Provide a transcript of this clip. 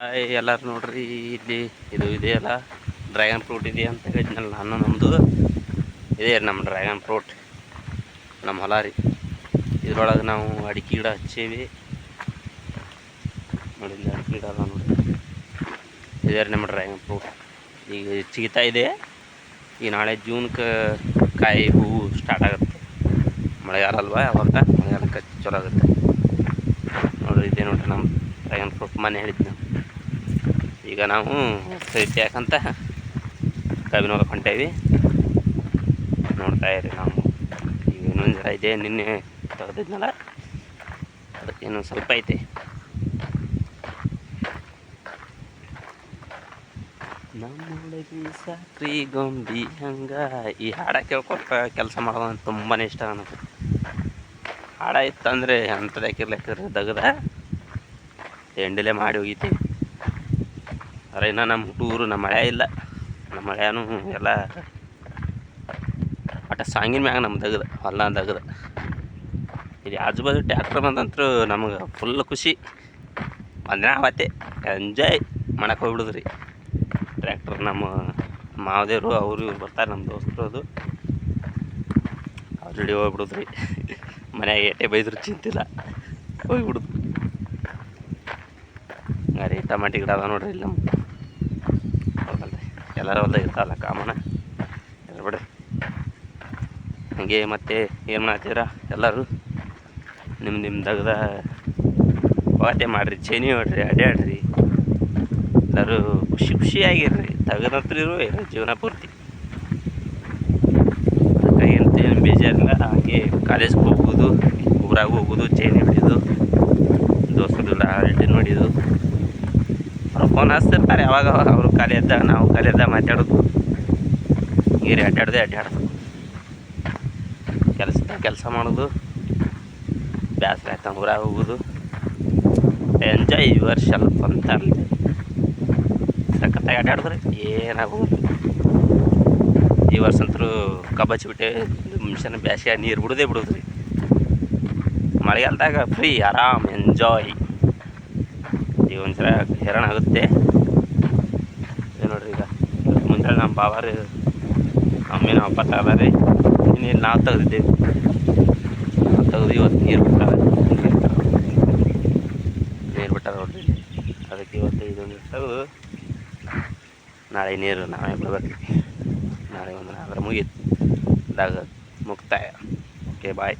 Hi ಎಲ್ಲರೂ ನೋಡ್ರಿ ಇಲ್ಲಿ ಇದು ಇದೆಯಲ್ಲ ಡ್ರ್ಯಾಗನ್ ಫ್ರೂಟ್ ಇದೆ ಅಂತ ಹೇಳಿದ್ನಲ್ಲ ನಾನು. ನಮ್ಮದು ಇದೆ ನಮ್ಮ ಡ್ರ್ಯಾಗನ್ ಫ್ರೂಟ್ ನಮ್ಮ ಹೊಲ ರೀ. ಇದ್ರೊಳಗೆ ನಾವು ಅಡಿಕೆ ಗಿಡ ಹಚ್ಚೀವಿ ನೋಡಿ. ಇಲ್ಲಿ ಅಡಿಕೆ ಗಿಡ ಅದ ನೋಡ್ರಿ. ಇದೆ ನಮ್ಮ ಡ್ರ್ಯಾಗನ್ ಫ್ರೂಟ್. ಈಗ ಚಿಗಿತಾ ಇದೆ. ಈಗ ನಾಳೆ ಜೂನ್ಗೆ ಕಾಯಿ ಹೂವು ಸ್ಟಾರ್ಟ್ ಆಗುತ್ತೆ. ಮಳೆಗಾಲ ಅಲ್ವಾ, ಅವಾಗ ಮಳೆಗಾಲಕ್ಕೆ ಚಲೋ ಆಗುತ್ತೆ ನೋಡ್ರಿ. ಇದೆ ನೋಡ್ರಿ ನಮ್ಮ ಡ್ರ್ಯಾಗನ್ ಫ್ರೂಟ್. ಮನೆ ಹೇಳಿದ್ದೆ ಈಗ ನಾವು ಸೈಟ್ ಯಾಕಂತ ಕಬ್ಬಿನ ಹೊಂಟೇವಿ. ನೋಡ್ತಾ ಇರಿ ನಾವು. ಈಗ ಇನ್ನೊಂದು ಜರ ಇದೆ, ನಿನ್ನೆ ತೆಗೆದಿದ್ನಲ್ಲ, ಅದಕ್ಕೆ ಇನ್ನೊಂದು ಸ್ವಲ್ಪ ಐತೆ. ನಮ್ಮೊಳಗಿ ಸಾಕ್ರಿ ಗೊಂಬಿ ಹಂಗ. ಈ ಹಾಡ ಕೇಳ್ಕೊತ ಕೆಲಸ ಮಾಡೋದಂತ ತುಂಬಾ ಇಷ್ಟ ನನಗೆ. ಹಾಡ ಇತ್ತಂದರೆ ಅಂಥದ್ದಾಕಿರ್ಲಿಕ್ಕೆ ದಗದ ಎಂಡಲೆ ಮಾಡಿ ಹೋಗಿತೀವಿ. ಅರೆ ಇನ್ನು ನಮ್ಮ ಹುಡುಗರು ನಮ್ಮ ಮಳೆ ಇಲ್ಲ. ನಮ್ಮ ಮಳೆನೂ ಎಲ್ಲ ಒಟ್ಟು ಸಾಂಗಿನ ಮ್ಯಾಗ ನಮ್ಮ ದಗದ ಹೊಲ ದಗದ. ಇಲ್ಲಿ ಆಜು ಬಾಜು ಟ್ಯಾಕ್ಟ್ರ್ ಬಂದಂತರೂ ನಮಗೆ ಫುಲ್ ಖುಷಿ. ಒಂದಿನ ಅವತ್ತೆ ಎಂಜಾಯ್ ಮಾಡಕ್ಕೆ ಹೋಗ್ಬಿಡುದ್ರಿ. ಟ್ರ್ಯಾಕ್ಟರ್ ನಮ್ಮ ಮಾವದೇವರು ಅವರು ಇವ್ರು ಬರ್ತಾರೆ, ನಮ್ಮ ದೋಸ್ತರು. ಅದು ಅವ್ರ ಜೋಡಿ ಹೋಗ್ಬಿಡುದ್ರಿ. ಮನೆಯಾಗ ಏಟೆ ಬೈದ್ರು ಚಿಂತಿಲ್ಲ, ಹೋಗ್ಬಿಡುದು. ಹಂಗಾರಿ ಟಮಾಟಿ ಗಿಡ ಅದ ನೋಡ್ರಿ ಇಲ್ಲಿ ನಮ್ಮ. ಹೌದಲ್ರಿ, ಎಲ್ಲರ ಹೊಲ್ದಾಗ ಇರ್ತಾವಲ್ಲ ಕಾಮನ ಬಿಡ್ರಿ. ಹಾಗೆ ಮತ್ತೆ ಏನು ಮಾಡ್ತೀರ ಎಲ್ಲರೂ? ನಿಮ್ಮ ದಗದ ವಾತೆ ಮಾಡಿರಿ, ಚೇನಿ ಹೊಡ್ರಿ, ಅಡ್ಯಾಡ್ರಿ. ಎಲ್ಲರೂ ಖುಷಿ ಖುಷಿಯಾಗಿರ್ರಿ. ತೆಗೆದಂತ್ರು ಇರೋ ಜೀವನ ಪೂರ್ತಿ. ಏನು ಬೇಜಾರಿಲ್ಲ. ಹಾಗೆ ಕಾಲೇಜ್ಗೆ ಹೋಗೋದು, ಊರಾಗ ಹೋಗೋದು, ಚೇನಿ ಹೊಡಿಯೋದು, ದೋಸ್ತರೆಲ್ಲ ಅಲ್ಟಿ ನೋಡಿದ್ದು. ಅವ್ರು ಫೋನ್ ಹಚ್ತಿರ್ತಾರೆ ಯಾವಾಗ ಅವರು ಖಾಲಿ ಇದ್ದಾಗ, ನಾವು ಖಾಲಿ ಇದ್ದಾಗ ಮಾತಾಡೋದು. ಹೀರಿ ಅಡ್ಡಾಡೋದು, ಕೆಲಸ ಮಾಡೋದು. ಬೇಸರ ಆಯ್ತು ಊರಾಗ ಹೋಗೋದು. ಎಂಜಾಯ್ ಯುವರ್ ಸೆಲ್ಫ್ ಅಂತಾರಲ್ಲ, ಸಖತ್ತಾಗಿ ಅಡ್ಡಾಡಿದ್ರೆ ಏನಾಗೋದು. ಈ ವರ್ಷ ಅಂತೂ ಕಬ್ಬು ಹಚ್ಚಿಬಿಟ್ಟೆ. ಮಿಷನ್ ಬ್ಯಾಸಿಗೆ ನೀರು ಬಿಡೋದ್ರಿ. ಮಳೆಗಾಲದಾಗ ಫ್ರೀ ಆರಾಮ್ ಎಂಜಾಯ್. ಈಗ ಒಂಥರ ಹೆರಣ ಆಗುತ್ತೆ. ಇದು ನೋಡ್ರಿ, ಈಗ ಮುಂಜಾನೆ ನಮ್ಮ ಬಾವಾರು ಅಮ್ಮಿ ನಮ್ಮ ಅಪ್ಪ ತಗದಾರೆ. ಇನ್ನೇನು ನಾವು ತೆಗೆದಿದ್ದೇವೆ. ನಾವು ತೆಗೆದು ಇವತ್ತು ನೀರು ಬಿಟ್ಟಾರೆ ನೋಡ್ರಿ. ಅದಕ್ಕೆ ಇವತ್ತು ಇದೊಂದು ತೆಗೆದು ನಾಳೆ ನೀರು ನಾವೇ ಬಿಡ್ಬೇಕು. ನಾಳೆ ಒಂದು ಅದರ ಮುಗೀತು. ಮುಕ್ತಾಯ. ಓಕೆ ಬಾಯ್.